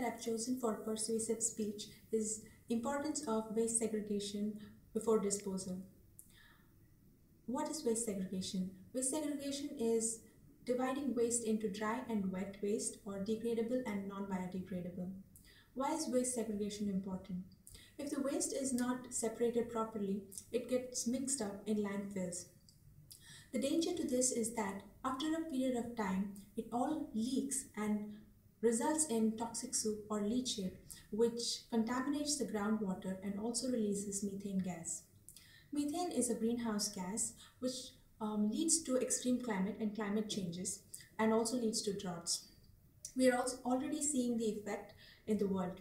that I've chosen for persuasive speech is importance of waste segregation before disposal. What is waste segregation? Waste segregation is dividing waste into dry and wet waste, or degradable and non-biodegradable. Why is waste segregation important? If the waste is not separated properly, it gets mixed up in landfills. The danger to this is that after a period of time, it all leaks and results in toxic soup or leachate, which contaminates the groundwater and also releases methane gas. Methane is a greenhouse gas which leads to extreme climate and climate changes and also leads to droughts. We are also already seeing the effect in the world.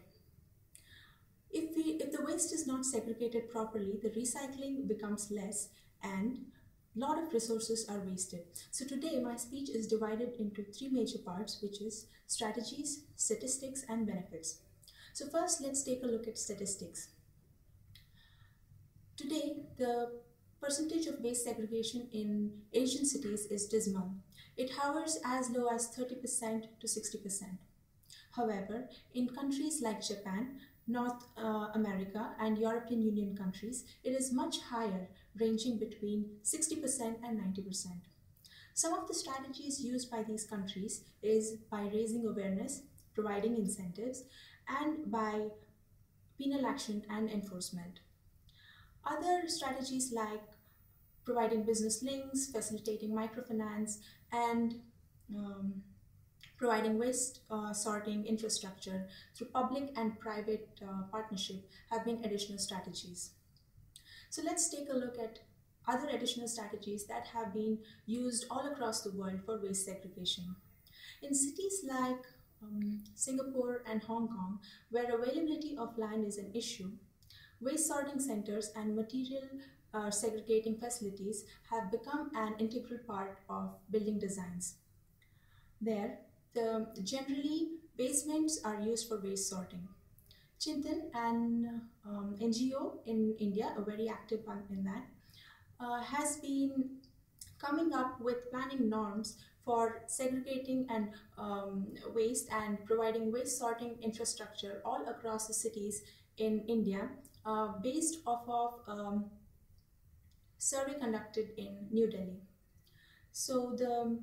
If the waste is not segregated properly, the recycling becomes less and a lot of resources are wasted. So today my speech is divided into three major parts, which is strategies, statistics, and benefits. So first, let's take a look at statistics. Today, the percentage of waste segregation in Asian cities is dismal. It hovers as low as 30% to 60%. However, in countries like Japan, North America, and European Union countries, it is much higher, ranging between 60% and 90%. Some of the strategies used by these countries is by raising awareness, providing incentives, and by penal action and enforcement. Other strategies like providing business links, facilitating microfinance, and providing waste sorting infrastructure through public and private partnership have been additional strategies. So let's take a look at other additional strategies that have been used all across the world for waste segregation. In cities like Singapore and Hong Kong, where availability of land is an issue, waste sorting centers and material segregating facilities have become an integral part of building designs. There, generally, basements are used for waste sorting. Chintan, an NGO in India, a very active one in that, has been coming up with planning norms for segregating and waste and providing waste sorting infrastructure all across the cities in India, based off of survey conducted in New Delhi. So the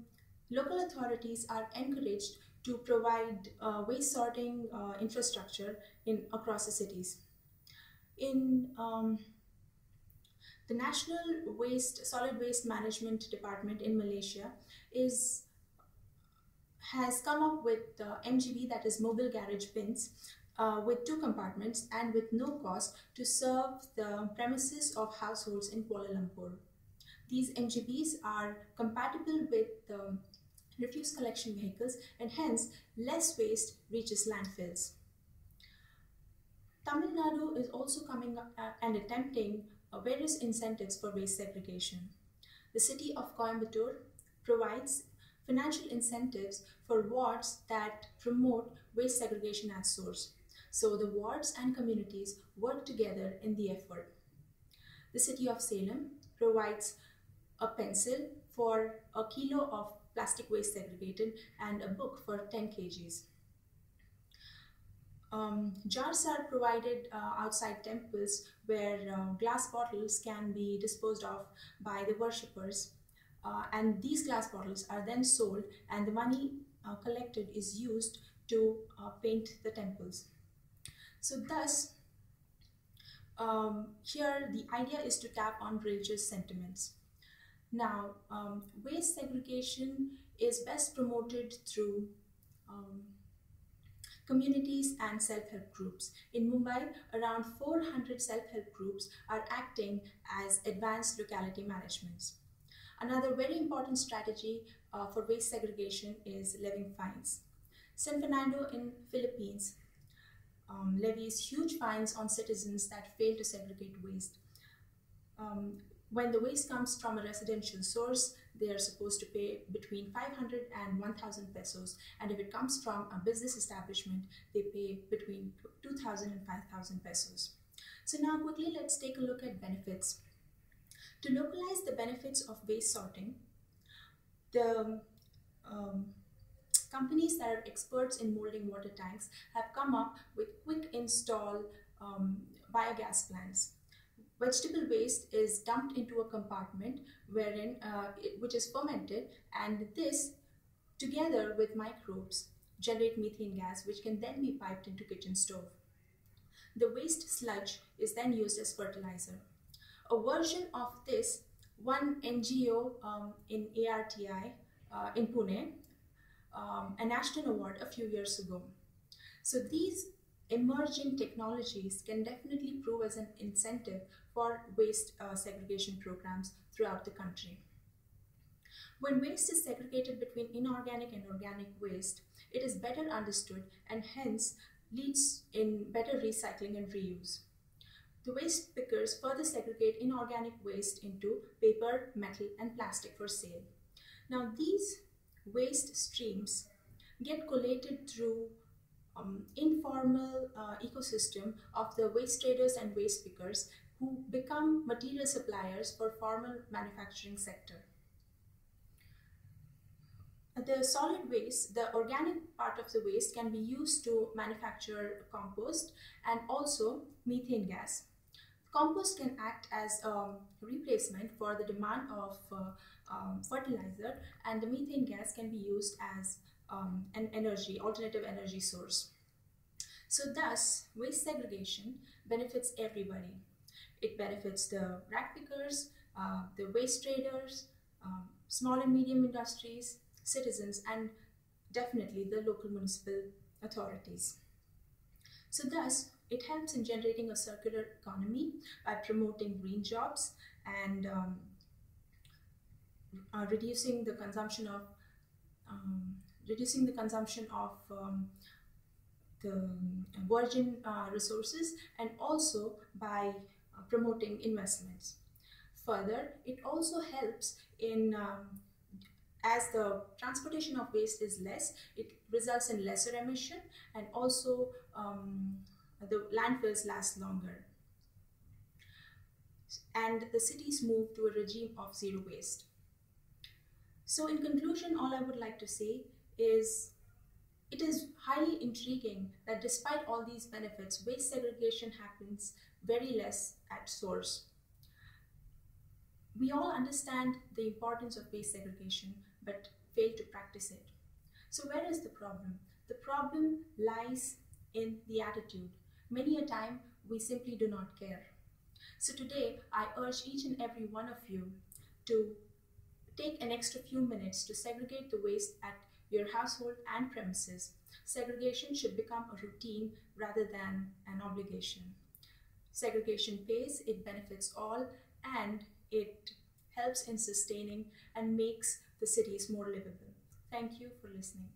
local authorities are encouraged to provide waste sorting infrastructure across the cities. In the National Solid Waste Management Department in Malaysia has come up with MGB, that is mobile garage bins, with 2 compartments and with no cost to serve the premises of households in Kuala Lumpur. These MGBs are compatible with refuse collection vehicles, and hence less waste reaches landfills. Tamil Nadu is also coming up and attempting various incentives for waste segregation. The city of Coimbatore provides financial incentives for wards that promote waste segregation at source. So the wards and communities work together in the effort. The city of Salem provides a pencil for a kilo of plastic waste segregated and a book for 10 kgs. Jars are provided outside temples where glass bottles can be disposed of by the worshippers, and these glass bottles are then sold, and the money collected is used to paint the temples. So thus, here the idea is to tap on religious sentiments. Now, waste segregation is best promoted through communities and self-help groups. In Mumbai, around 400 self-help groups are acting as advanced locality managements. Another very important strategy for waste segregation is levying fines. San Fernando in Philippines levies huge fines on citizens that fail to segregate waste. When the waste comes from a residential source, they are supposed to pay between 500 and 1,000 pesos, and if it comes from a business establishment, they pay between 2,000 and 5,000 pesos. So now quickly let's take a look at benefits. To localize the benefits of waste sorting, the Companies that are experts in molding water tanks have come up with quick install biogas plants. Vegetable waste is dumped into a compartment which is fermented, and this, together with microbes, generate methane gas, which can then be piped into kitchen stove. The waste sludge is then used as fertilizer. A version of this won NGO in ARTI in Pune a national award a few years ago. So these emerging technologies can definitely prove as an incentive for waste segregation programs throughout the country. When waste is segregated between inorganic and organic waste, it is better understood and hence leads in better recycling and reuse. The waste pickers further segregate inorganic waste into paper, metal, and plastic for sale. Now, these waste streams get collated through informal ecosystem of the waste traders and waste pickers who become material suppliers for formal manufacturing sector. The solid waste, the organic part of the waste, can be used to manufacture compost and also methane gas. Compost can act as a replacement for the demand of fertilizer, and the methane gas can be used as an alternative energy source. So thus, waste segregation benefits everybody. It benefits the rag pickers, the waste traders, small and medium industries, citizens, and definitely the local municipal authorities. So thus, it helps in generating a circular economy by promoting green jobs and reducing the consumption of the virgin resources, and also by promoting investments. Further, it also helps in as the transportation of waste is less, it results in lesser emission, and also the landfills last longer. And the cities move to a regime of zero waste. So in conclusion, all I would like to say is it is highly intriguing that despite all these benefits, waste segregation happens very less at source. We all understand the importance of waste segregation but fail to practice it. So where is the problem? The problem lies in the attitude. Many a time we simply do not care. So today I urge each and every one of you to take an extra few minutes to segregate the waste at your household and premises. Segregation should become a routine rather than an obligation. Segregation pays, it benefits all, and it helps in sustaining and makes the cities more livable. Thank you for listening.